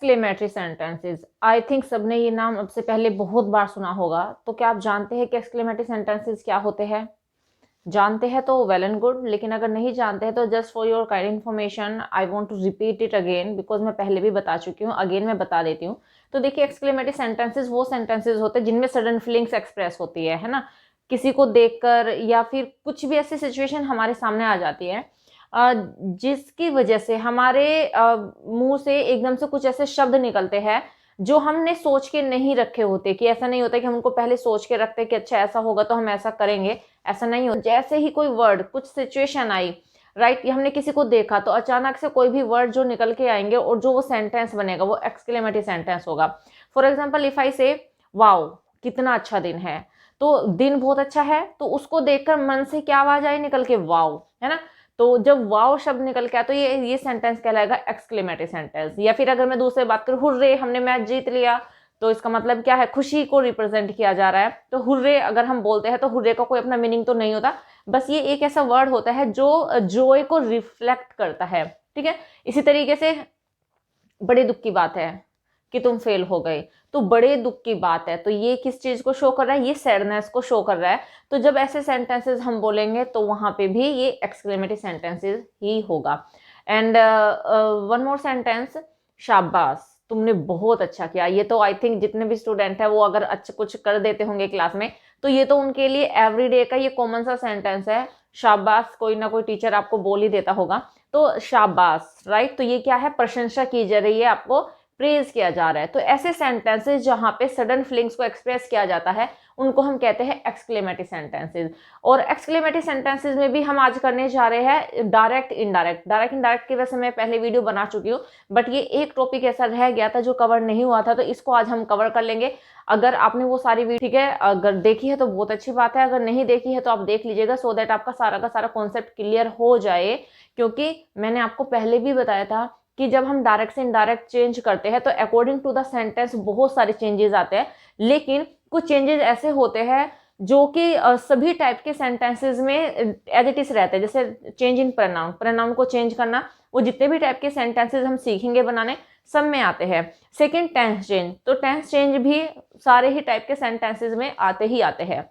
Exclamatory sentences, I think सबने ये नाम अब से पहले बहुत बार सुना होगा। तो क्या आप जानते हैं कि एक्सक्लेमेटरी सेंटेंसेस क्या होते हैं? जानते हैं तो वेल एंड गुड, लेकिन अगर नहीं जानते हैं तो just for your kind information I want to repeat it again, because मैं पहले भी बता चुकी हूँ, अगेन मैं बता देती हूँ। तो देखिए, एक्सक्लेमेटरी सेंटेंसेस वो सेंटेंसेस होते हैं जिनमें सडन फीलिंग्स एक्सप्रेस होती है ना, किसी को देखकर या फिर कुछ भी ऐसी सिचुएशन हमारे सामने आ जाती है जिसकी वजह से हमारे मुंह से एकदम से कुछ ऐसे शब्द निकलते हैं जो हमने सोच के नहीं रखे होते। कि ऐसा नहीं होता कि हम उनको पहले सोच के रखते कि अच्छा ऐसा होगा तो हम ऐसा करेंगे, ऐसा नहीं हो। जैसे ही कोई वर्ड, कुछ सिचुएशन आई, राइट, हमने किसी को देखा तो अचानक से कोई भी वर्ड जो निकल के आएंगे और जो वो सेंटेंस बनेगा वो एक्सक्लेमेटरी सेंटेंस होगा। फॉर एग्जाम्पल, इफ आई से वाओ, कितना अच्छा दिन है, तो दिन बहुत अच्छा है, तो उसको देखकर मन से क्या आवाज आई निकल के? वाओ, है ना। तो जब वाओ शब्द निकल के आया तो ये सेंटेंस कहलाएगा एक्सक्लेमेटरी सेंटेंस। या फिर अगर मैं दूसरे बात करूं, हुर्रे, हमने मैच जीत लिया, तो इसका मतलब क्या है? खुशी को रिप्रेजेंट किया जा रहा है। तो हुर्रे अगर हम बोलते हैं तो हुर्रे का कोई अपना मीनिंग तो नहीं होता, बस ये एक ऐसा वर्ड होता है जो जॉय को रिफ्लेक्ट करता है, ठीक है। इसी तरीके से बड़े दुख की बात है कि तुम फेल हो गए, तो बड़े दुख की बात है, तो ये किस चीज को शो कर रहा है? ये सैडनेस को शो कर रहा है। तो जब ऐसे सेंटेंसेस हम बोलेंगे तो वहां पे भी ये एक्सक्लेमेटरी सेंटेंसेस ही होगा। एंड वन मोर सेंटेंस, शाबाश, तुमने बहुत अच्छा किया। ये तो आई थिंक जितने भी स्टूडेंट है वो अगर अच्छा कुछ कर देते होंगे क्लास में तो ये तो उनके लिए एवरीडे का ये कॉमन सा सेंटेंस है। शाबाश कोई ना कोई टीचर आपको बोल ही देता होगा। तो शाबाश, राइट, तो ये क्या है? प्रशंसा की जा रही है, आपको प्रेज किया जा रहा है। तो ऐसे सेंटेंसेस जहां पे सडन फीलिंग्स को एक्सप्रेस किया जाता है उनको हम कहते हैं एक्सक्लेमेटरी सेंटेंसेस। और एक्सक्लेमेटरी सेंटेंसेस में भी हम आज करने जा रहे हैं डायरेक्ट इंडायरेक्ट। डायरेक्ट इंडायरेक्ट की वैसे मैं पहले वीडियो बना चुकी हूँ, बट ये एक टॉपिक ऐसा रह गया था जो कवर नहीं हुआ था, तो इसको आज हम कवर कर लेंगे। अगर आपने वो सारी वीडियो, ठीक है, अगर देखी है तो बहुत अच्छी बात है, अगर नहीं देखी है तो आप देख लीजिएगा, सो दैट आपका सारा का सारा कॉन्सेप्ट क्लियर हो जाए। क्योंकि मैंने आपको पहले भी बताया था कि जब हम डायरेक्ट से इनडायरेक्ट चेंज करते हैं तो अकॉर्डिंग टू द सेंटेंस बहुत सारे चेंजेस आते हैं, लेकिन कुछ चेंजेस ऐसे होते हैं जो कि सभी टाइप के सेंटेंसेस में एज इट इज रहते हैं। जैसे चेंज इन प्रोनाउन, प्रोनाउन को चेंज करना, वो जितने भी टाइप के सेंटेंसेस हम सीखेंगे बनाने सब में आते हैं। सेकेंड, टेंस चेंज, तो टेंस चेंज भी सारे ही टाइप के सेंटेंसेस में आते ही आते हैं।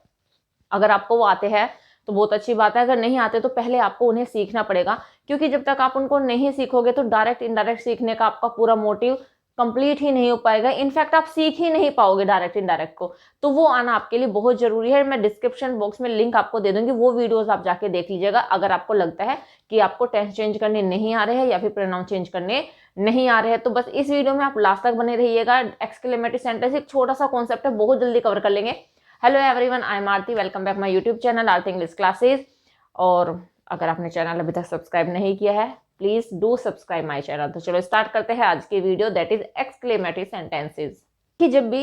अगर आपको वो आते हैं तो बहुत अच्छी बात है, अगर नहीं आते तो पहले आपको उन्हें सीखना पड़ेगा, क्योंकि जब तक आप उनको नहीं सीखोगे तो डायरेक्ट इनडायरेक्ट सीखने का आपका पूरा मोटिव कंप्लीट ही नहीं हो पाएगा। इनफैक्ट आप सीख ही नहीं पाओगे डायरेक्ट इनडायरेक्ट को, तो वो आना आपके लिए बहुत जरूरी है। मैं डिस्क्रिप्शन बॉक्स में लिंक आपको दे दूंगी, वो वीडियोस आप जाके देख लीजिएगा अगर आपको लगता है कि आपको टेंस चेंज करने नहीं आ रहे हैं या फिर प्रोनाउन चेंज करने नहीं आ रहे हैं। तो बस इस वीडियो में आप लास्ट तक बने रहिएगा। एक्सक्लेमेटरी सेंटेंस एक छोटा सा कॉन्सेप्ट है, बहुत जल्दी कवर कर लेंगे। Hello everyone, I am Aarti, welcome back my YouTube channel Aarti English classes. और अगर आपने चैनल अभी तक सब्सक्राइब नहीं किया है please do subscribe my channel. तो चलो स्टार्ट करते हैं आज की video, that is exclamatory sentences. कि जब भी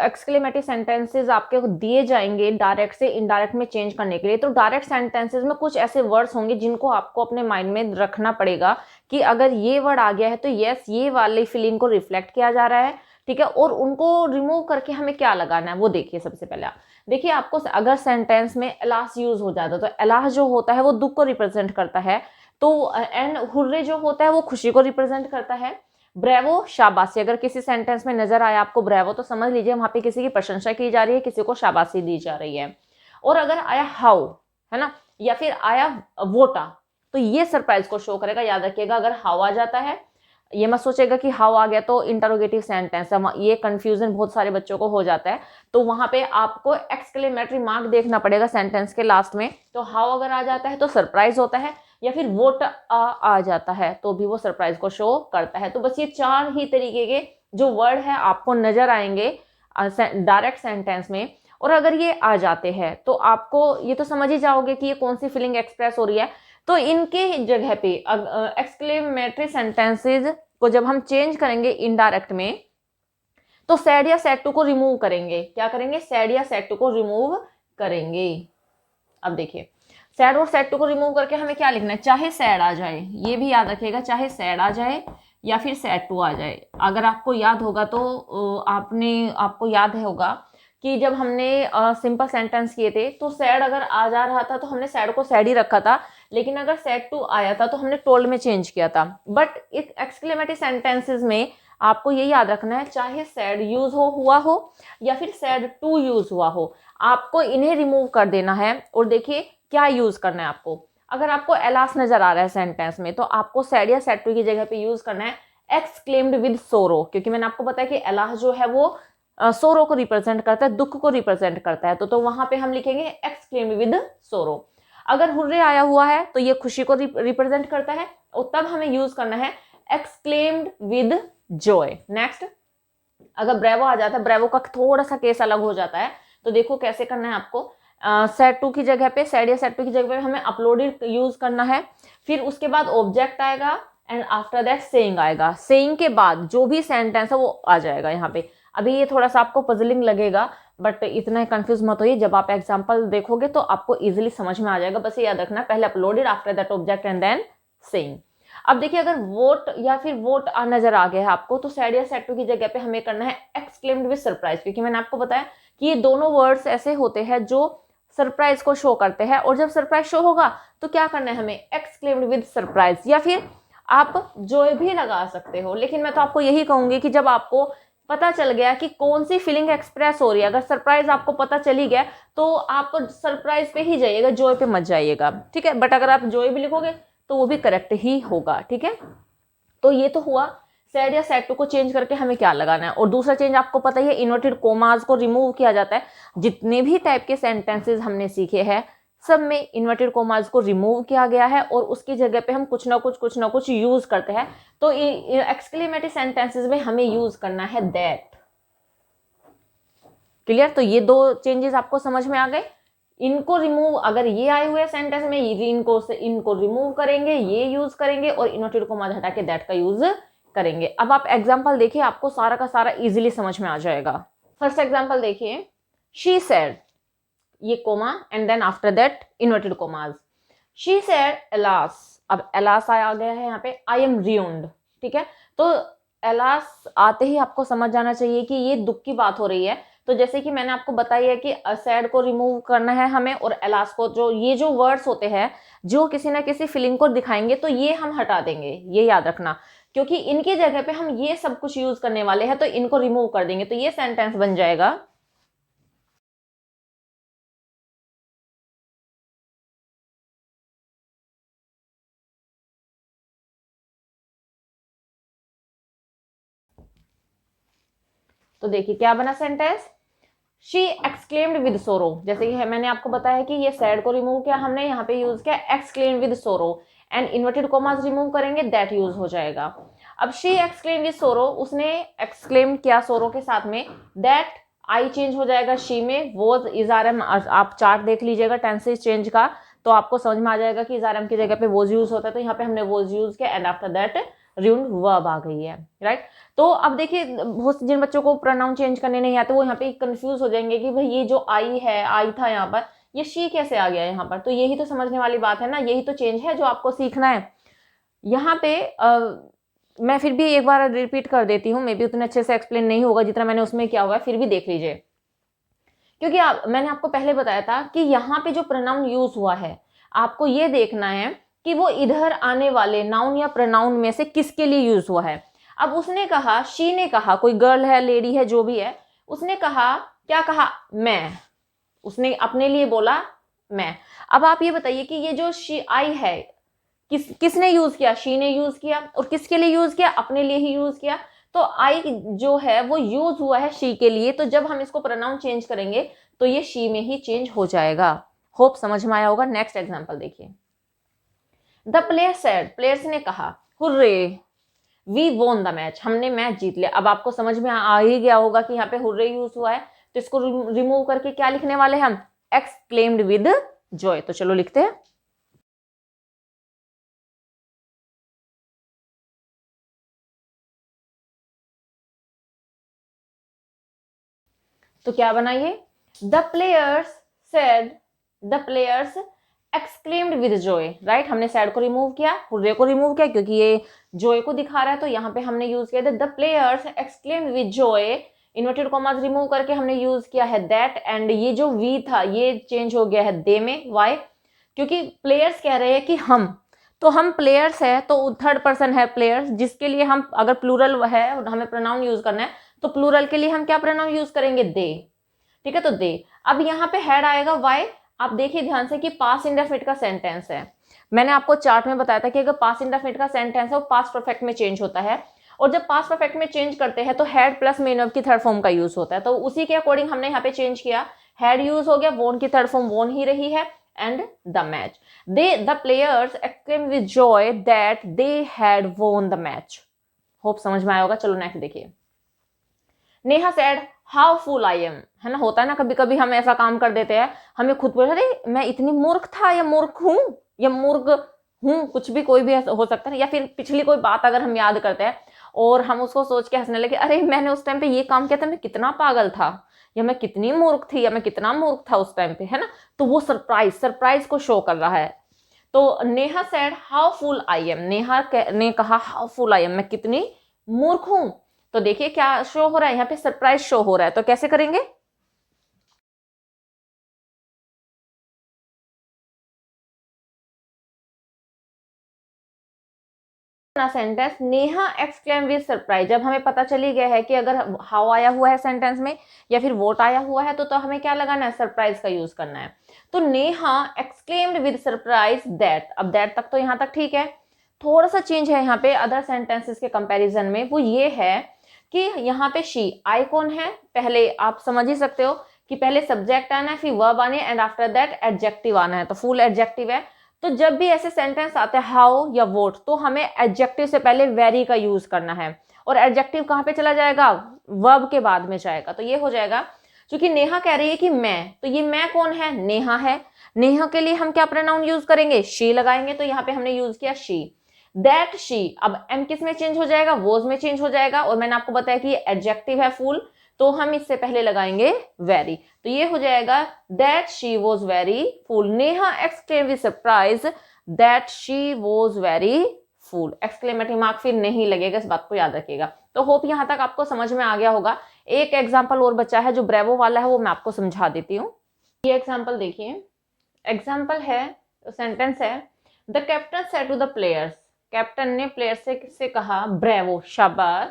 एक्सक्लेमेटरी सेंटेंसेस आपके दिए जाएंगे डायरेक्ट से इनडायरेक्ट में चेंज करने के लिए, तो डायरेक्ट सेंटेंसेस में कुछ ऐसे वर्ड्स होंगे जिनको आपको अपने माइंड में रखना पड़ेगा कि अगर ये वर्ड आ गया है तो यस, ये वाली फीलिंग को रिफ्लेक्ट किया जा रहा है, ठीक है। और उनको रिमूव करके हमें क्या लगाना है वो देखिए। सबसे पहले देखिए, आपको अगर सेंटेंस में एलास यूज हो जाता है तो एलास जो होता है वो दुख को रिप्रेजेंट करता है, तो एंड हुर्रे जो होता है वो खुशी को रिप्रेजेंट करता है। ब्रेवो, शाबाशी, अगर किसी सेंटेंस में नजर आया आपको ब्रेवो तो समझ लीजिए वहां पे किसी की प्रशंसा की जा रही है, किसी को शाबाशी दी जा रही है। और अगर आया हाउ, है ना, या फिर आया वोटा, तो ये सरप्राइज को शो करेगा। याद रखिएगा, अगर हाउ आ जाता है, ये मत सोचेगा कि हाउ आ गया तो इंटरोगेटिव सेंटेंस है, ये कंफ्यूजन बहुत सारे बच्चों को हो जाता है। तो वहां पे आपको एक्सक्लेमेटरी मार्क देखना पड़ेगा सेंटेंस के लास्ट में। तो हाउ अगर आ जाता है तो सरप्राइज होता है, या फिर वोट आ जाता है तो भी वो सरप्राइज को शो करता है। तो बस ये चार ही तरीके के जो वर्ड है आपको नजर आएंगे डायरेक्ट सेंटेंस में। और अगर ये आ जाते हैं तो आपको ये तो समझ ही जाओगे कि ये कौन सी फीलिंग एक्सप्रेस हो रही है। तो इनके जगह पे एक्सक्लेमेटरी सेंटेंसेस को जब हम चेंज करेंगे इनडायरेक्ट में तो सैड या सैड टू को रिमूव करेंगे। क्या करेंगे? सैड या सैड टू को रिमूव करेंगे। अब देखिए, सैड और सैड टू को रिमूव करके हमें क्या लिखना है? चाहे सैड आ जाए, ये भी याद रखिएगा, चाहे सैड आ जाए या फिर सैड टू आ जाए। अगर आपको याद होगा तो आपको याद होगा कि जब हमने सिंपल सेंटेंस किए थे तो सैड अगर आ जा रहा था तो हमने सैड को सैड ही रखा था, लेकिन अगर सैड टू आया था तो हमने टोल्ड में चेंज किया था। बट एक्सक्लेमेटरी सेंटेंसेस में आपको ये याद रखना है, चाहे सैड यूज हुआ हो या फिर सैड टू यूज हुआ हो, आपको इन्हें रिमूव कर देना है। और देखिए क्या यूज करना है आपको। अगर आपको एलास नजर आ रहा है सेंटेंस में, तो आपको सैड या सैड टू की जगह पे यूज करना है एक्सक्लेम्ड विद सोरो, क्योंकि मैंने आपको बताया कि एलास जो है वो सोरो को रिप्रेजेंट करता है, दुख को रिप्रेजेंट करता है। तो वहां पे हम लिखेंगे एक्सक्लेम्ड विद सोरो। अगर हुर्रे आया हुआ है तो ये खुशी को रिप्रेजेंट करता है, और तब हमें यूज करना है एक्सक्लेम्ड विद जॉय। नेक्स्ट, अगर ब्रेवो आ जाता है, ब्रेवो का थोड़ा सा केस अलग हो जाता है, तो देखो कैसे करना है आपको। सैड टू की जगह पे, सैड या सैड टू की जगह पे हमें अपलोडेड यूज करना है। फिर उसके बाद ऑब्जेक्ट आएगा एंड आफ्टर दैट सेइंग आएगा। सेइंग के बाद जो भी सेंटेंस है वो आ जाएगा यहाँ पे। अभी ये थोड़ा सा आपको पजलिंग लगेगा, बट इतना कंफ्यूज मत होइए, जब आप एग्जांपल देखोगे तो आपको इजीली समझ में आ जाएगा। बस ये याद रखना, पहले applauded, after that object and then saying. अब देखिए, अगर वोट या फिर वोट नजर आ गया है आपको, तो सैड या सैड टू की जगह पे हमें करना है एक्सक्लेम्ड विद सरप्राइज, क्योंकि मैंने आपको बताया कि ये दोनों वर्ड्स ऐसे होते हैं जो सरप्राइज को शो करते हैं। और जब सरप्राइज शो होगा तो क्या करना है हमें, एक्सक्लेम्ड विद सरप्राइज, या फिर आप जॉय भी लगा सकते हो। लेकिन मैं तो आपको यही कहूंगी कि जब आपको पता चल गया कि कौन सी फीलिंग एक्सप्रेस हो रही है, अगर सरप्राइज आपको पता चली गया तो आप सरप्राइज पे ही जाइएगा, जॉय पे मत जाइएगा, ठीक है। बट अगर आप जॉय भी लिखोगे तो वो भी करेक्ट ही होगा, ठीक है। तो ये तो हुआ सैड या सैड टू को चेंज करके हमें क्या लगाना है। और दूसरा चेंज आपको पता ही है, इन्वर्टेड कोमास को रिमूव किया जाता है। जितने भी टाइप के सेंटेंसेस हमने सीखे हैं सब में इन्वर्टेड कोमास को रिमूव किया गया है, और उसकी जगह पे हम कुछ ना कुछ यूज करते हैं। तो एक्सक्लेमेटरी सेंटेंसेस में हमें यूज करना है दैट। क्लियर? तो ये दो चेंजेस आपको समझ में आ गए। इनको रिमूव, अगर ये आए हुए सेंटेंस में इनको रिमूव करेंगे, ये यूज करेंगे, और इन्वर्टेड कोमास हटा के दैट का यूज करेंगे। अब आप एग्जांपल देखिए, आपको सारा का सारा इजीली समझ में आ जाएगा। फर्स्ट एग्जांपल देखिए, शी सेड, ये comma and then after that inverted commas. She said alas, अब एलास आ गया है यहाँ पे, आई एम रियून्ड, ठीक है। तो एलास आते ही आपको समझ जाना चाहिए कि ये दुख की बात हो रही है। तो जैसे कि मैंने आपको बताई है कि सैड को रिमूव करना है हमें, और एलास को, जो ये जो वर्ड्स होते हैं जो किसी ना किसी फीलिंग को दिखाएंगे, तो ये हम हटा देंगे, ये याद रखना। क्योंकि इनकी जगह पे हम ये सब कुछ यूज करने वाले हैं, तो इनको रिमूव कर देंगे, तो ये सेंटेंस बन जाएगा, तो देखिए क्या बना सेंटेंस, शी एक्सक्लेम्ड विद सोरो। जैसे कि मैंने आपको बताया कि ये सैड को रिमूव किया हमने, यहाँ पे यूज किया एक्सक्लेम्ड विद सोरो, एंड इन्वर्टेड कोमास रिमूव करेंगे, दैट यूज हो जाएगा। अब शी एक्सक्लेम्ड विद सोरो, उसने एक्सक्लेम किया सोरो के साथ में, दैट आई चेंज हो जाएगा शी में, वॉज इज आर एम। आप चार्ट देख लीजिएगा टेंसेस चेंज का, तो आपको समझ में आ जाएगा कि इज आर एम की जगह पे वॉज यूज होता है। तो यहाँ पे हमने वॉज यूज किया, एंड आफ्टर दैट रियून्ड वर्ब आ गई है, राइट। तो अब देखिए, बहुत जिन बच्चों को प्रोनाउन चेंज करने नहीं आते, वो यहाँ पे कंफ्यूज हो जाएंगे कि भाई ये जो आई है, आई था यहाँ पर, ये शी कैसे आ गया यहाँ पर। तो यही तो समझने वाली बात है ना, यही तो चेंज है जो आपको सीखना है यहाँ पे। मैं फिर भी एक बार रिपीट कर देती हूँ, मे बी उतने अच्छे से एक्सप्लेन नहीं होगा जितना मैंने उसमें किया हुआ है, फिर भी देख लीजिए। क्योंकि मैंने आपको पहले बताया था कि यहाँ पे जो प्रोनाउन यूज हुआ है, आपको ये देखना है कि वो इधर आने वाले नाउन या प्रोनाउन में से किसके लिए यूज हुआ है। अब उसने कहा, शी ने कहा, कोई गर्ल है, लेडी है, जो भी है, उसने कहा, क्या कहा, मैं, उसने अपने लिए बोला मैं। अब आप ये बताइए कि ये जो शी आई है, किसने यूज किया, शी ने यूज किया, और किसके लिए यूज किया, अपने लिए ही यूज किया। तो आई जो है वो यूज हुआ है शी के लिए, तो जब हम इसको प्रोनाउन चेंज करेंगे तो ये शी में ही चेंज हो जाएगा। होप समझ में आया होगा। नेक्स्ट एग्जांपल देखिए, द प्लेयर सेड, प्लेयर्स ने कहा, hurray we won the match, हमने मैच जीत लिया। अब आपको समझ में आ ही गया होगा कि यहाँ पे हुर्रे यूज हुआ है, तो इसको रिमूव करके क्या लिखने वाले हम, एक्सक्लेम्ड विद जॉय। तो चलो लिखते हैं, तो क्या बनाइए, the players said, the players exclaimed with Joy, right. हमने सैड को रिमूव किया, हुर्रे को रिमूव किया, क्योंकि ये जॉय को दिखा रहा है, तो यहाँ पे हमने यूज किया the players exclaimed with Joy, inverted commas remove करके हमने यूज किया है दैट, एंड ये जो वी था ये चेंज हो गया है दे में। वाई? क्योंकि प्लेयर्स कह रहे हैं कि हम, तो हम प्लेयर्स है तो थर्ड पर्सन है प्लेयर्स, जिसके लिए हम अगर प्लूरल है हमें प्रोनाउन यूज करना है तो प्लूरल के लिए हम क्या प्रोनाउन यूज करेंगे, दे। ठीक है, तो दे। अब यहाँ पे हैड आएगा, वाई? आप देखिए ध्यान से कि पास्ट इंडेफिनिट का सेंटेंस है। मैंने आपको चार्ट में बताया था कि अगर पास्ट इंडेफिनिट का सेंटेंस है वो पास्ट परफेक्ट में चेंज होता है, और जब पास्ट परफेक्ट में चेंज करते हैं तो हैड प्लस मेन वर्ब की थर्ड फॉर्म का यूज होता है। तो उसी के अकॉर्डिंग हमने यहाँ पे चेंज किया, हैड यूज हो गया, वोन की थर्ड फॉर्म वोन ही रही है, and the match. The players exclaim with Joy that they had वोन द मैच। होप समझ में आया होगा। चलो नेक्स्ट देखिए। Neha said how full I am, है ना, होता है ना कभी कभी हम ऐसा काम कर देते हैं, हमें खुद बोल, अरे मैं इतनी मूर्ख था या मूर्ख हूं या मूर्ख हूं, कुछ भी कोई भी हो सकता है। या फिर पिछली कोई बात अगर हम याद करते हैं और हम उसको सोच के हंसने लगे, अरे मैंने उस टाइम पे ये काम किया था, मैं कितना पागल था, या मैं कितनी मूर्ख थी, या मैं कितना मूर्ख था उस टाइम पे, है ना। तो वो सरप्राइज को शो कर रहा है। तो Neha said how full I am, Neha ने कहा हाउ फुल आई एम, मैं कितनी मूर्ख हूं। तो देखिए क्या शो हो रहा है यहाँ पे, सरप्राइज शो हो रहा है। तो कैसे करेंगे, sentence Neha exclaim with surprise. जब हमें पता चली गया है कि अगर हाउ आया हुआ है सेंटेंस में या फिर वोट आया हुआ है तो हमें क्या लगाना है, सरप्राइज का यूज करना है। तो Neha exclaimed with surprise that, अब दैट तक तो यहाँ तक ठीक है। थोड़ा सा चेंज है यहाँ पे अदर सेंटेंसेस के कंपैरिजन में, वो ये है कि यहाँ पे शी, आई कौन है, पहले आप समझ ही सकते हो कि पहले सब्जेक्ट आना है, फिर वर्ब आने एंड आफ्टर दैट एडजेक्टिव आना है, तो फुल एडजेक्टिव है। तो जब भी ऐसे सेंटेंस आते हैं हाउ या वोट, तो हमें एडजेक्टिव से पहले वेरी का यूज करना है, और एडजेक्टिव कहाँ पे चला जाएगा, वर्ब के बाद में जाएगा। तो ये हो जाएगा, क्योंकि नेहा कह रही है कि मैं, तो ये मैं कौन है, नेहा है। नेहा के लिए हम क्या प्रोनाउन यूज करेंगे, शी लगाएंगे, तो यहाँ पे हमने यूज किया शी। दैट शी, अब एम किस में चेंज हो जाएगा, वोज में चेंज हो जाएगा, और मैंने आपको बताया कि ये एडजेक्टिव है फुल, तो हम इससे पहले लगाएंगे वेरी। तो ये हो जाएगा that she was very full. Neha exclaim with surprise that she was very full. Exclamatory mark फिर नहीं लगेगा, इस बात को याद रखिएगा। तो होप यहां तक आपको समझ में आ गया होगा। एक एग्जाम्पल और बचा है जो ब्रेवो वाला है, वो मैं आपको समझा देती हूँ। ये एग्जाम्पल देखिए, एग्जाम्पल है, सेंटेंस है, the captain said to the players, captain ने प्लेयर से कहा ब्रेवो, शाबाश,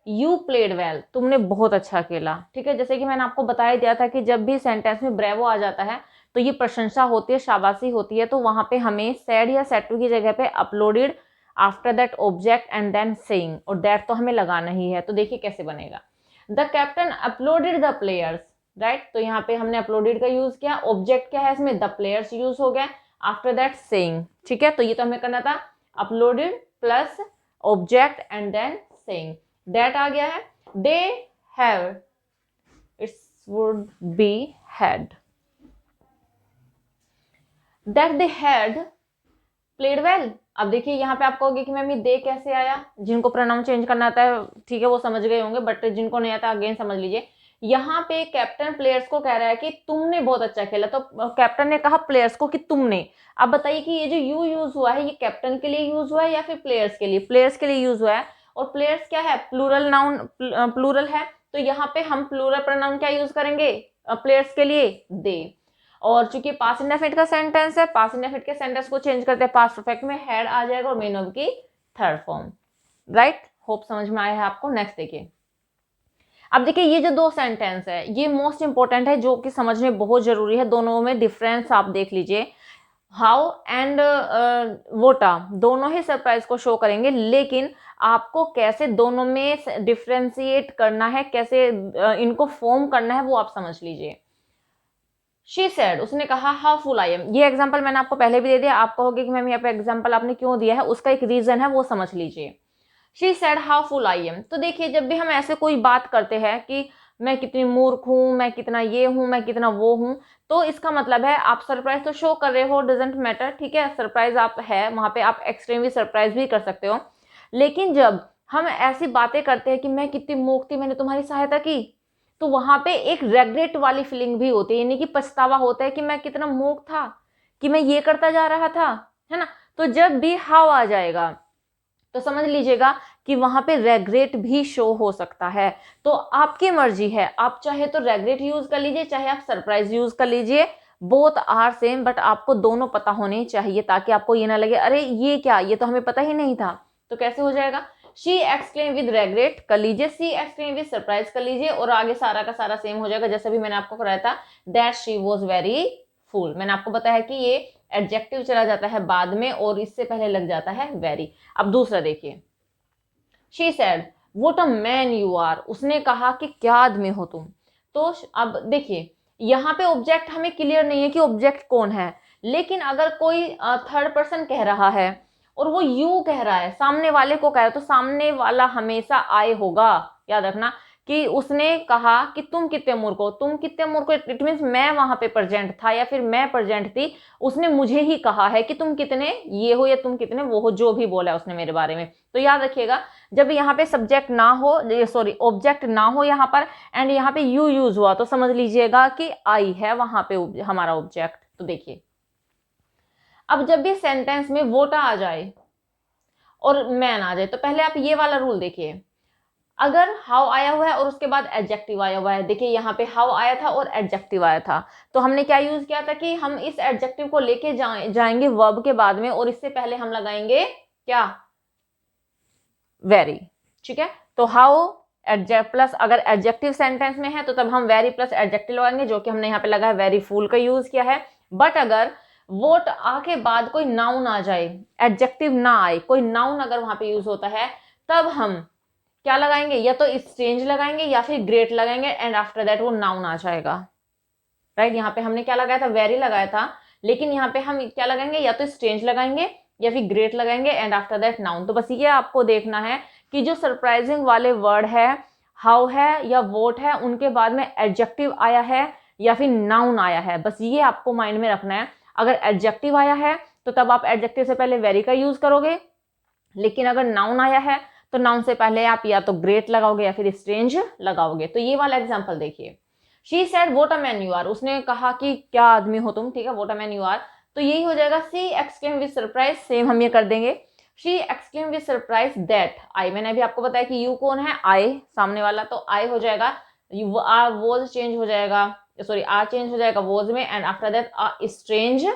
यू प्लेड वेल, तुमने बहुत अच्छा खेला। ठीक है, जैसे कि मैंने आपको बताया दिया था कि जब भी सेंटेंस में ब्रेवो आ जाता है तो ये प्रशंसा होती है, शाबाशी होती है, तो वहां पे हमें सेड या सेड टू की जगह पे applauded after that object and then saying, और दैट तो हमें लगाना ही है। तो देखिए कैसे बनेगा, the captain applauded the players, right, तो यहाँ पे हमने अपलोडेड का यूज किया, ऑब्जेक्ट क्या है इसमें, द प्लेयर्स यूज हो गया, आफ्टर दैट सेइंग। ठीक है, तो ये तो हमें करना था uploaded plus object and then saying, that आ गया है। They have, it's would be had, that they had played well. अब देखिए यहाँ पे आपको होगी कि मैम ये दे कैसे आया, जिनको प्रोनाउन चेंज करना आता है ठीक है वो समझ गए होंगे, बट जिनको नहीं आता अगेन समझ लीजिए। यहाँ पे कैप्टन प्लेयर्स को कह रहा है कि तुमने बहुत अच्छा खेला, तो कैप्टन ने कहा प्लेयर्स को कि तुमने। अब बताइए कि ये जो यू यूज हुआ है ये कैप्टन के लिए यूज हुआ है या फिर प्लेयर्स के लिए, प्लेयर्स के लिए यूज हुआ है, और प्लेयर्स क्या है, प्लूरल नाउन, प्लूरल है, तो यहाँ पे हम प्लूरल प्रोनाउन क्या यूज करेंगे, प्लेयर्स के लिए दे। और चूंकि पास्ट इंडेफिनिट का सेंटेंस है, पास्ट इंडेफिनिट के सेंटेंस को चेंज करते हैं पास्ट परफेक्ट में, हैड आ जाएगा और मेन वर्ब की थर्ड फॉर्म, राइट। होप समझ में आया है आपको। नेक्स्ट देखिए, अब देखिए ये जो दो सेंटेंस है ये मोस्ट इंपॉर्टेंट है, जो कि समझने बहुत जरूरी है। दोनों में डिफरेंस आप देख लीजिए, हाउ एंड वोटा दोनों ही सरप्राइज को शो करेंगे, लेकिन आपको कैसे दोनों में डिफ्रेंशिएट करना है, कैसे इनको फॉर्म करना है, वो आप समझ लीजिए। शी सेड, उसने कहा हाउ फुल आई एम, ये एग्जांपल मैंने आपको पहले भी दे दिया। आप कहोगे कि मैम यहाँ पे एग्जांपल आपने क्यों दिया है, उसका एक रीजन है, वो समझ लीजिए। She said how full I am, तो देखिए जब भी हम ऐसे कोई बात करते हैं कि मैं कितनी मूर्ख हूँ, मैं कितना ये हूँ, मैं कितना वो हूँ, तो इसका मतलब है आप सरप्राइज तो शो कर रहे हो, डजेंट मैटर, ठीक है, सरप्राइज आप है वहां पे, आप एक्सट्रीमली सरप्राइज भी कर सकते हो। लेकिन जब हम ऐसी बातें करते हैं कि मैं कितनी मूर्ख थी, मैंने तुम्हारी सहायता की, तो वहां पे एक रेग्रेट वाली फीलिंग भी होती है, यानी कि पछतावा होता है कि मैं कितना मूर्ख था, कि मैं ये करता जा रहा था, है ना। तो जब भी हाउ आ जाएगा तो समझ लीजिएगा कि वहां पे रेग्रेट भी शो हो सकता है। तो आपकी मर्जी है, आप चाहे तो रेग्रेट यूज कर लीजिए, चाहे आप सरप्राइज यूज कर लीजिए, बोथ आर सेम, बट आपको दोनों पता होने चाहिए ताकि आपको ये ना लगे अरे ये क्या, ये तो हमें पता ही नहीं था। तो कैसे हो जाएगा, शी एक्सक्लेम विद रेग्रेट कर लीजिए, सी एक्सक्लेम विद सरप्राइज कर लीजिए, और आगे सारा का सारा सेम हो जाएगा जैसे भी मैंने आपको कराया था, दैट शी वॉज वेरी फूल। मैंने आपको बताया कि ये एडजेक्टिव चला जाता है बाद में और इससे पहले लग जाता है वेरी। अब दूसरा देखिए, she said what a man you are, उसने कहा कि क्या आदमी हो तुम। तो अब देखिए यहाँ पे ऑब्जेक्ट हमें क्लियर नहीं है कि ऑब्जेक्ट कौन है, लेकिन अगर कोई थर्ड पर्सन कह रहा है और वो यू कह रहा है, सामने वाले को कह रहा है, तो सामने वाला हमेशा आई होगा। याद रखना कि उसने कहा कि तुम कितने मूर्ख हो, तुम कितने मूर्ख हो, इट मीन्स मैं वहां पे प्रेजेंट था या फिर मैं प्रेजेंट थी, उसने मुझे ही कहा है कि तुम कितने ये हो या तुम कितने वो हो, जो भी बोला है उसने मेरे बारे में। तो याद रखिएगा जब यहाँ पे सब्जेक्ट ना हो, सॉरी ऑब्जेक्ट ना हो यहाँ पर, एंड यहाँ पे यू यूज हुआ, तो समझ लीजिएगा कि आई है वहां पे हमारा ऑब्जेक्ट। तो देखिए अब जब भी सेंटेंस में वोटा आ जाए और मैन आ जाए, तो पहले आप ये वाला रूल देखिए, अगर हाउ आया हुआ है और उसके बाद एडजेक्टिव आया हुआ है, देखिए यहाँ पे हाउ आया था और एडजेक्टिव आया था, तो हमने क्या यूज किया था कि हम इस एडजेक्टिव को लेके जाएंगे वर्ब के बाद में, और इससे पहले हम लगाएंगे क्या, वेरी। ठीक है, तो हाउ एडजेक्ट प्लस, अगर एडजेक्टिव सेंटेंस में है तो तब हम वेरी प्लस एडजेक्टिव लगाएंगे, जो कि हमने यहाँ पे लगाया वेरी फूल का यूज किया है। बट अगर वोट आके बाद कोई नाउन आ जाए, एडजेक्टिव ना आए, कोई नाउन अगर वहां पे यूज होता है, तब हम क्या लगाएंगे, या तो स्ट्रेंज लगाएंगे या फिर ग्रेट लगाएंगे, एंड आफ्टर दैट वो नाउन आ जाएगा। राइट, यहाँ पे हमने क्या लगाया था, वेरी लगाया था, लेकिन यहाँ पे हम क्या लगाएंगे, या तो स्ट्रेंज लगाएंगे या फिर ग्रेट लगाएंगे, एंड आफ्टर दैट नाउन। तो बस ये आपको देखना है कि जो सरप्राइजिंग वाले वर्ड है, हाउ है या वोट है, उनके बाद में एडजेक्टिव आया है या फिर नाउन आया है, बस ये आपको माइंड में रखना है। अगर एडजेक्टिव आया है तो तब आप एडजेक्टिव से पहले वेरी का यूज करोगे, लेकिन अगर नाउन आया है तो नाउन से पहले आप या तो ग्रेट लगाओगे या फिर स्ट्रेंज लगाओगे। तो ये वाला एग्जांपल देखिए, she said what a man you are, उसने कहा कि क्या आदमी हो तुम। ठीक है, what a man you are, तो यही हो जाएगा she exclaim with surprise, same हम ये कर देंगे, she exclaim with surprise that I. मैंने अभी आपको बताया कि यू कौन है, आई सामने वाला, तो आई हो जाएगा, आर वॉज चेंज हो जाएगा, सॉरी आर चेंज हो जाएगा वॉज में, and after that a strange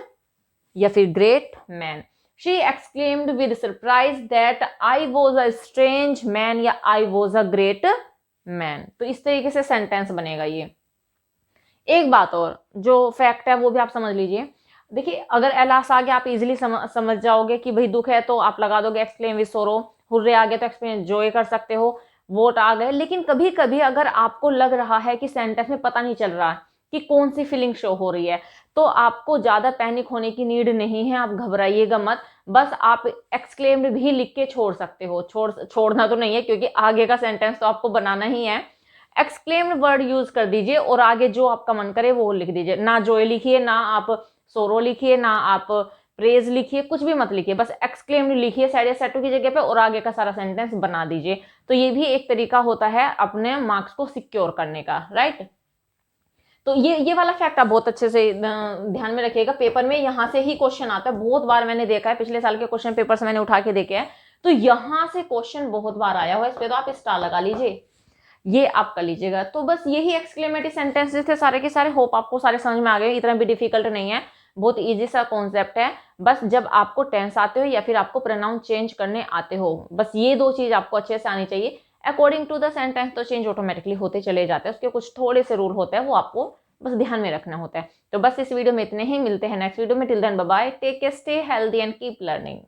या फिर great man. She exclaimed with surprise that I was a strange man या I was a great man। तो इस तरीके से सेंटेंस बनेगा ये। एक बात और जो फैक्ट है वो भी आप समझ लीजिए, देखिए अगर एलास आ गया आप इजीली समझ जाओगे कि भाई दुख है तो आप लगा दोगे एक्सक्लेम विद सोरो, हुर्रे आ गए तो एक्सप्लेन एंजॉय कर सकते हो, वोट आ गए। लेकिन कभी कभी अगर आपको लग रहा है कि सेंटेंस में पता नहीं चल रहा कि कौन सी फीलिंग शो हो रही है, तो आपको ज्यादा पैनिक होने की नीड नहीं है, आप घबराइएगा मत, बस आप एक्सक्लेम्ड भी लिख के छोड़ सकते हो, छोड़ना तो नहीं है क्योंकि आगे का सेंटेंस तो आपको बनाना ही है। एक्सक्लेम्ड वर्ड यूज कर दीजिए और आगे जो आपका मन करे वो लिख दीजिए, ना जॉय लिखिए, ना आप सोरो लिखिए, ना आप प्रेज लिखिए, कुछ भी मत लिखिए, बस एक्सक्लेम्ड लिखिए सैड या सैड टू की जगह पे और आगे का सारा सेंटेंस बना दीजिए। तो ये भी एक तरीका होता है अपने मार्क्स को सिक्योर करने का, राइट। तो ये वाला फैक्ट आप बहुत अच्छे से ध्यान में रखिएगा, पेपर में यहाँ से ही क्वेश्चन आता है, बहुत बार मैंने देखा है, पिछले साल के क्वेश्चन पेपर से मैंने उठा के देखे हैं, तो यहाँ से क्वेश्चन बहुत बार आया हुआ है, इस पे तो आप स्टार लगा लीजिए, ये आप कर लीजिएगा। तो बस यही एक्सक्लेमेटरी सेंटेंसेस थे सारे के सारे, होप आपको सारे समझ में आ गए, इतना भी डिफिकल्ट नहीं है, बहुत इजी सा कॉन्सेप्ट है। बस जब आपको टेंस आते हो या फिर आपको प्रोनाउन चेंज करने आते हो, बस ये दो चीज आपको अच्छे से आनी चाहिए। अकॉर्डिंग टू द सेंटेंस तो चेंज ऑटोमेटिकली होते चले जाते हैं, उसके कुछ थोड़े से रूल होते हैं, वो आपको बस ध्यान में रखना होता है। तो बस इस वीडियो में इतने ही, मिलते हैं नेक्स्ट वीडियो में, till then bye bye, take care, stay healthy and keep learning.